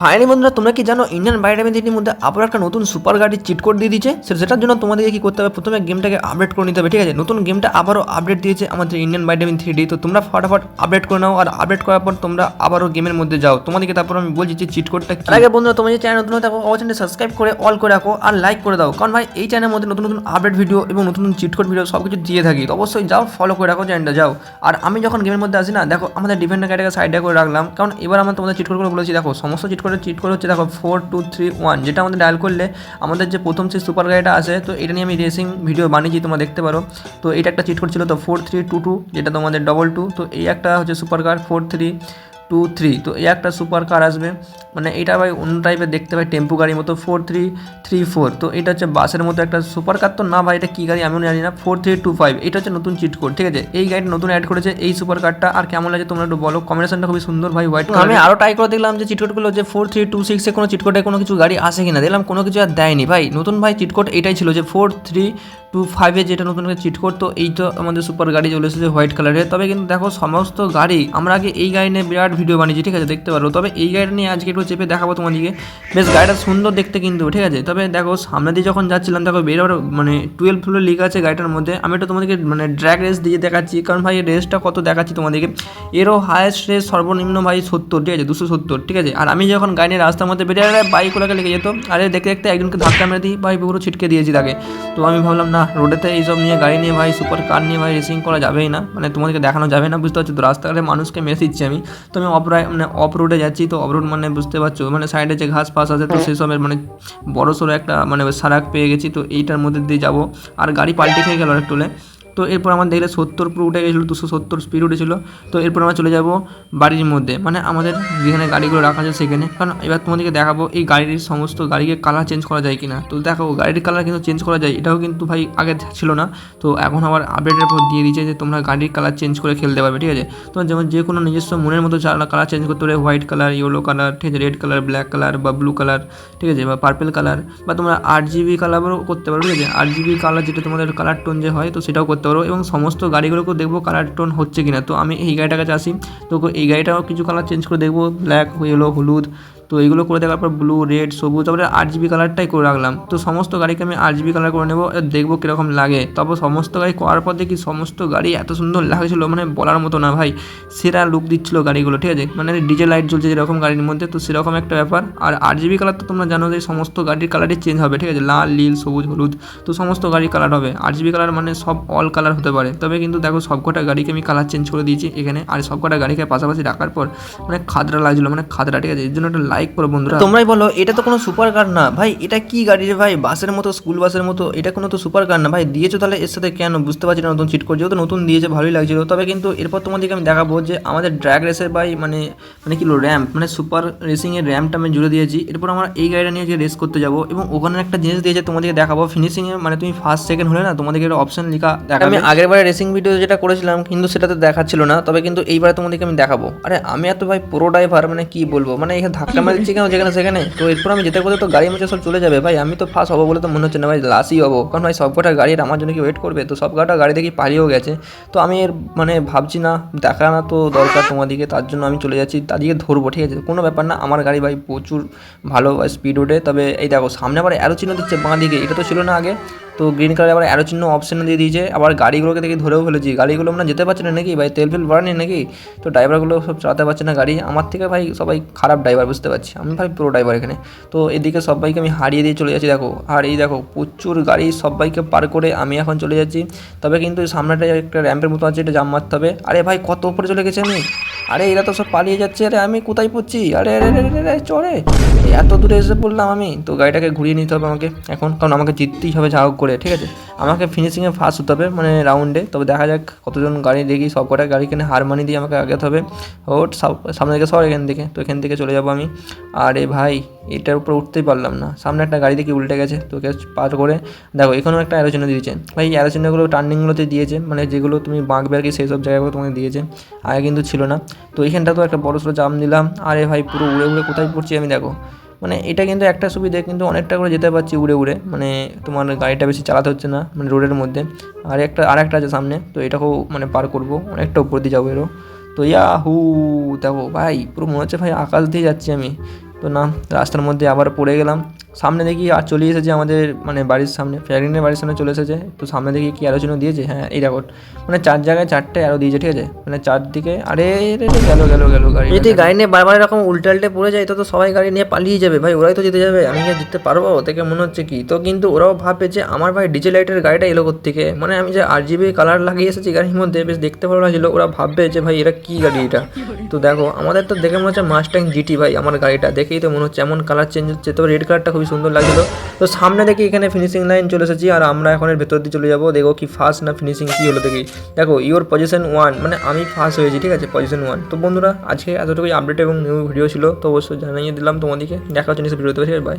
Finally বন্ধুরা, তোমরা কি জানো ইন্ডিয়ান বাইক ড্রাইভিং মধ্যে আবার একটা নতুন সুপার গাড়ির চিট কোড দিয়ে দিয়েছে। সেটার জন্য তোমাদেরকে কি করতে হবে, প্রথমে গেমটাকে আপডেট করে নিতে হবে। ঠিক আছে, নতুন গেমটা আবারও আপডেট দিয়েছে আমাদের ইন্ডিয়ান বাইক ড্রাইভিং 3D। তো তোমরা ফটাফট আপডেট করে নাও, আর আপডেট করার পর তোমরা আবারও গেমের মধ্যে যাও। তোমাদেরকে তারপর আমি বলছি যে চিট কোডটা কি। আগে বন্ধুরা, তোমরা যে চ্যানেল নতুন হয়ে থাকো অবশ্যই সাবস্ক্রাইব করে অল করে রাখো আর লাইক করে দাও, কারণ ভাই এই চ্যানেলের মধ্যে নতুন নতুন আপডেট ভিডিও এবং নতুন নতুন চিট কোড ভিডিও সব কিছু দিয়ে থাকি। তো অবশ্যই যাও, ফলো করে রাখো, চ্যানেলটা যাও। আর আমি যখন গেমের মধ্যে আসি না, দেখো আমাদের ডিফেন্ডার গাড়িটাকে সাইডে করে রাখলাম, কারণ এবার আমরা তোমাদের চিট কোডগুলো বলেছি। দেখো সমস্ত চিট কোড হচ্ছে দেখো 4 2 3 1, যেটা আমাদের ডায়াল করলে আমাদের যে প্রথম সেই সুপার গাড়িটা আসে। তো এটা নিয়ে আমি রেসিং ভিডিও বানিয়েছি, তোমরা দেখতে পারো। তো এটা একটা চিট কোড ছিল, তো 4322, যেটা তোমাদের 22। তো এই একটা হচ্ছে সুপার কার 4323। তো এই একটা সুপার কার আসবে, মানে এটা ভাই অন্য টাইপের দেখতে পাই, টেম্পু গাড়ির মতো 4334। তো এটা হচ্ছে বাসের মতো একটা সুপার কার। তো না ভাই, এটা কী গাড়ি আমিও জানি না। 4325, এটা হচ্ছে নতুন চিট কোড। ঠিক আছে, এই গাড়িটা নতুন অ্যাড করেছে এই সুপার কারটা। আর কেমন লাগে তোমরা একটু বলো, কম্বিনেশনটা খুবই সুন্দর ভাই, হোয়াইট। আমি আরও ট্রাই করে দেখলাম যে চিটকোডগুলো যে 4326 কোনো চিটকোডে কোনো কিছু গাড়ি আসে কিনা, দেখলাম কোনো কিছু আর দেয়নি ভাই। নতুন ভাই চিটকোড এটাই ছিল যে 4325 যেটা নতুন চিটকোড। তো এই তো আমাদের সুপার গাড়ি চলে এসেছে হোয়াইট কালারের। তবে কিন্তু দেখো সমস্ত গাড়ি, আমরা আগে এই গাড়ি নিয়ে বিরাট ভিডিও বানিয়েছি, ঠিক আছে, দেখতে পারো। তবে এই গাড়িটা নিয়ে আজকে একটু চেপে দেখাবো তোমাদেরকে। বেশ গাড়িটা সুন্দর দেখতে কিন্তু, ঠিক আছে। তবে দেখো সামনে দিয়ে যখন যাচ্ছিলাম, দেখো বেরোবার মানে 12 ফ্লোর লিখা আছে গাড়িটার মধ্যে। আমি এটা তোমাদেরকে মানে ড্র্যাগ রেস দিয়ে দেখাচ্ছি, কারণ ভাই রেসটা কত দেখাচ্ছি তোমাদেরকে। এরও হায়েস্ট রেস সর্বনিম্ন ভাই 70, ঠিক আছে, 270, ঠিক আছে। আর আমি যখন গাড়ি নিয়ে রাস্তার মধ্যে বেরিয়ে বাইকগুলোকে লেগে যেত, আরে দেখতে দেখতে একজনকে ধাক্কা মেরে দিই ভাই, পুরো ছিটকে দিয়েছি তাকে। তো আমি ভাবলাম না, রোডেতে এইসব নিয়ে গাড়ি নিয়ে ভাই সুপার কার নিয়ে ভাই রেসিং করা যাবেই না, মানে তোমাদেরকে দেখানো যাবে না, বুঝতে পারছো তো। রাস্তাঘাটে মানুষকে মেরে দিচ্ছি আমি। তো আমি অফ রোডে যাচ্ছি। তো অফ রোড মানে বুঝতে পারছো, মানে সাইডে যে ঘাস ফাস আছে, তো সেসবের মানে বড় সড়ো একটা মানে সারাক পেয়ে গেছি। তো এইটার মধ্যে দিয়ে যাবো, আর গাড়ি পাল্টে খেয়ে গেল একটু। তো এরপর আমার দেখলে 70 পুরো উঠে গেছিলো, 270 স্পিড উঠেছিলো। তো এরপর আমরা চলে যাব বাড়ির মধ্যে, মানে আমাদের যেখানে গাড়িগুলো রাখা আছে সেখানে। কারণ এবার তোমাদেরকে দেখাবো এই গাড়ির সমস্ত গাড়িকে কালার চেঞ্জ করা যায় কিনা। তো দেখো গাড়ির কালার কিন্তু চেঞ্জ করা যায়, এটাও কিন্তু ভাই আগে ছিল না। তো এখন আবার আপডেটের পর দিয়ে দিয়েছে যে তোমরা গাড়ির কালার চেঞ্জ করে খেলতে পারবে, ঠিক আছে। তো যেমন যে কোনো নিজস্ব মনের মতো কালার চেঞ্জ করতে পারে, হোয়াইট কালার, ইয়েলো কালার, ঠিক আছে, রেড কালার, ব্ল্যাক কালার বা ব্লু কালার, ঠিক আছে, বা পার্পেল কালার, বা তোমরা 8GB কালারও করতে পারো, ঠিক আছে। 8GB কালার যেটা তোমাদের কালার টোন যে হয়, তো সেটাও করতে পারো। এবং সমস্ত গাড়িগুলোকেও দেখবো কালার টোন হচ্ছে কিনা। তো আমি এই গাড়িটার কাছে আসি, তো এই গাড়িটাও কিছু কালার চেঞ্জ করে দেখবো, ব্ল্যাক, ইয়েলো, হলুদ। তো এইগুলো করে দেখার পর ব্লু, রেড, সবুজ, তারপরে 8GB কালারটাই করে রাখলাম। তো সমস্ত গাড়িকে আমি 8GB কালার করে নেবো, দেখবো কীরকম লাগে। তারপর সমস্ত গাড়ি করার পর দেখি সমস্ত গাড়ি এত সুন্দর লাগছিলো, মানে বলার মতো না ভাই, সেরা লুক দিচ্ছিলো গাড়িগুলো, ঠিক আছে। মানে ডিজে লাইট জ্বলছে যেরকম গাড়ির মধ্যে, তো সেরকম একটা ব্যাপার। আর 8GB কালার তো তোমরা জানো যে সমস্ত গাড়ির কালারই চেঞ্জ হবে, ঠিক আছে, লাল, নীল, সবুজ, হলুদ। তো সমস্ত গাড়ির কালার হবে 8GB কালার, মানে সব অল কালার হতে পারে। তবে কিন্তু দেখো সবকটা গাড়িকে আমি কালার চেঞ্জ করে দিয়েছি এখানে। আর সবকটা গাড়িকে পাশাপাশি রাখার পর মানে খাদরা লাগছিলো, মানে খাদরা, ঠিক আছে। এর জন্য একটা লাইক করো বন্ধুরা। তোমরাই বলো, এটা তো কোনো সুপার কার না ভাই, এটা কি গাড়ি রে ভাই, বাসের মতো, স্কুল বাসের মতো। এটা কোনো তো সুপার কার না ভাই, দিয়েছো তাহলে এর সাথে কেন, বুঝতে পারছি না। নতুন চিট কোড যেহেতু নতুন দিয়েছে, ভালোই লাগছিল। তবে কিন্তু এরপর তোমাদেরকে আমি দেখাবো যে আমাদের ড্র্যাগ রেসের ভাই মানে কি র্যাম্প, মানে সুপার রেসিংয়ের র্যাম্পটা আমি জুড়ে দিয়েছি। এরপর আমরা এই গাড়িটা নিয়ে যে রেস করতে যাবো, এবং ওখানে একটা জিনিস দিয়েছে তোমাদেরকে দেখাবো ফিনিশিংয়ে, মানে তুমি ফার্স্ট সেকেন্ড হলে না, তোমাদেরকে একটা অপশন লেখা দেখাবে। আমি আগের বারে রেসিং ভিডিও যেটা করেছিলাম কিন্তু সেটাতে দেখাচ্ছিল না, তবে কিন্তু এইবারে তোমাদেরকে আমি দেখাবো। আরে আমি এত ভাই প্রো ড্রাইভার, মানে কি বলবো, মানে এখানে ধাক্কা মারি দিচ্ছি কেন যেখানে সেখানে। তো এরপর আমি যেতে করতে তো গাড়ি মধ্যে সব চলে যাবে ভাই, আমি তো ফার্স্ট হবো বলে তো মনে হচ্ছে না ভাই, লাস্টই হবো। কারণ ভাই সবকটা গাড়ি আমার জন্য কি ওয়েট করবে, তো সবকটা গাড়ি দেখি পালিয়েও গেছে। তো আমি এর মানে ভাবছি না, দেখানো তো দরকার তোমাদেরকে, তার জন্য আমি চলে যাচ্ছি, তাদেরকে ধরবো, ঠিক আছে। কোনো ব্যাপার না, আমার গাড়ি ভাই প্রচুর ভালো স্পিড ওঠে। তবে এই দেখো সামনে আবার অ্যারো চিহ্ন দিচ্ছে বাঁ দিকে, এটা তো ছিল না আগে। তো গ্রিন কালার আবার অ্যারো চিহ্ন অপশন দিয়ে দিয়েছে। আবার গাড়িগুলোকে দেখে ধরেও ফেলেছি, গাড়িগুলো আমরা যেতে পারছি না নাকি ভাই, তেল ফেল ভরানি নাকি। তো ড্রাইভারগুলো সব চালাতে পারছে না গাড়ি, আমার থেকে ভাই সবাই খারাপ ড্রাইভার, বুঝতে পারছি। আমি ভাই প্রো ড্রাইভার এখানে। তো এদিকে সবাইকে আমি হারিয়ে দিয়ে চলে যাচ্ছি দেখো। আর এই দেখো প্রচুর গাড়ি, সবাইকে পার করে আমি এখন চলে যাচ্ছি। তবে কিন্তু সামনেটায় একটা র্যাম্পের মতো আছে, এটা জাম মারতে হবে। আরে ভাই কত উপরে চলে গেছে আমি, আরে এরা তো সব পালিয়ে যাচ্ছে। আরে আমি কোথায় পড়ছি, আরে আরে আরে চড়ে এত দূরে এসে পড়লাম আমি। তো গাড়িটাকে ঘুরিয়ে নিতে হবে আমাকে এখন, কারণ আমাকে জিততেই হবে যা হোক করে, ঠিক আছে। আমাকে ফিনিশিংয়ে ফার্স্ট হতে হবে, মানে রাউন্ডে। তবে দেখা যাক কতজন গাড়ি দেখি, সব কটা গাড়িখানে হার মানি দিয়ে আমাকে আগাতে হবে। ওট সামনে থেকে সর এখান থেকে। তো এখান থেকে চলে যাবো আমি। আরে ভাই এটার উপর উঠতেই পারলাম না, সামনে একটা গাড়ি দেখি উল্টে গেছে, তোকে পার করে দেখো এখানেও একটা অ্যারো চিহ্ন দিয়েছে ভাই। অ্যারো চিহ্নগুলো টার্নিংগুলোতে দিয়েছে, মানে যেগুলো তুমি বাঁকবে আর কি, সেই সব জায়গাগুলো তোমাকে দিয়েছে, আগে কিন্তু ছিল না। তো এইখানটা তো একটা বড় সড়ো জাম দিলাম। আরে ভাই পুরো উড়ে উড়ে কোথায় পড়ছি আমি দেখো। মানে এটা কিন্তু একটা সুবিধা, কিন্তু অনেকটা করে যেতে পারছি উড়ে উড়ে, মানে তোমার গাড়িটা বেশি চালাতে হচ্ছে না মানে রোডের মধ্যে। আর একটা আছে সামনে, তো এটাকেও মানে পার করবো, অনেকটা উপর দিয়ে যাবো এরও। তো হু দেখো ভাই পুরো মনে হচ্ছে ভাই আকাশ দিয়ে যাচ্ছি আমি, তো না, রাস্তার মধ্যে আবার পড়ে গেলাম। সামনে দেখি আর চলে এসেছে আমাদের মানে বাড়ির সামনে, ফ্র্যাঙ্কলিনের বাড়ির সামনে চলে এসেছে। তো সামনে দেখি কি আলোচনা দিয়েছে, হ্যাঁ এই দেখো মানে 4 জায়গায় 4টে অ্যারো দিয়েছে, ঠিক আছে, মানে 4 দিকে। আরে গেল গাড়ি। যদি গাড়ি নিয়ে বারবার এরকম উল্টে পড়ে যায় তো সবাই গাড়ি নিয়ে পালিয়ে যাবে ভাই, ওরাই তো যেতে যাবে, আমি কি যেতে পারবো থেকে মনে হচ্ছে কি। তো কিন্তু ওরাও ভাববে যে আমার ভাই ডিজে লাইটের গাড়িটা এলো থেকে, মানে আমি যে RGB কালার লাগিয়ে এসেছি গাড়ির মধ্যে, বেশ দেখতে ভালো লাগছিলো। ওরা ভাববে যে ভাই এরা কি গাড়ি এটা। তো দেখো আমাদের তো দেখে মনে হচ্ছে মাস্টাং GT ভাই, আমার গাড়িটা দেখেই তো মনে হচ্ছে, এমন কালার চেঞ্জ হচ্ছে। তবে রেড কালারটা খুবই সুন্দর লাগছিলো। তো সামনে দেখি এখানে ফিনিশিং লাইন চলে এসেছি, আর আমরা এখন এর ভেতর দিয়ে চলে যাবো। দেখো কি ফার্স্ট না ফিনিশিং কি হলো দেখি। দেখো ইওর পজিশন 1, মানে আমি ফার্স্ট হয়েছি, ঠিক আছে, পজিশন 1। তো বন্ধুরা আজকে এতটুকুই আপডেট এবং নিউ ভিডিও ছিল, তো অবশ্যই জানিয়ে দিলাম তোমাদেরকে। দেখা হচ্ছে নেক্সট ভিডিওতে, বাই।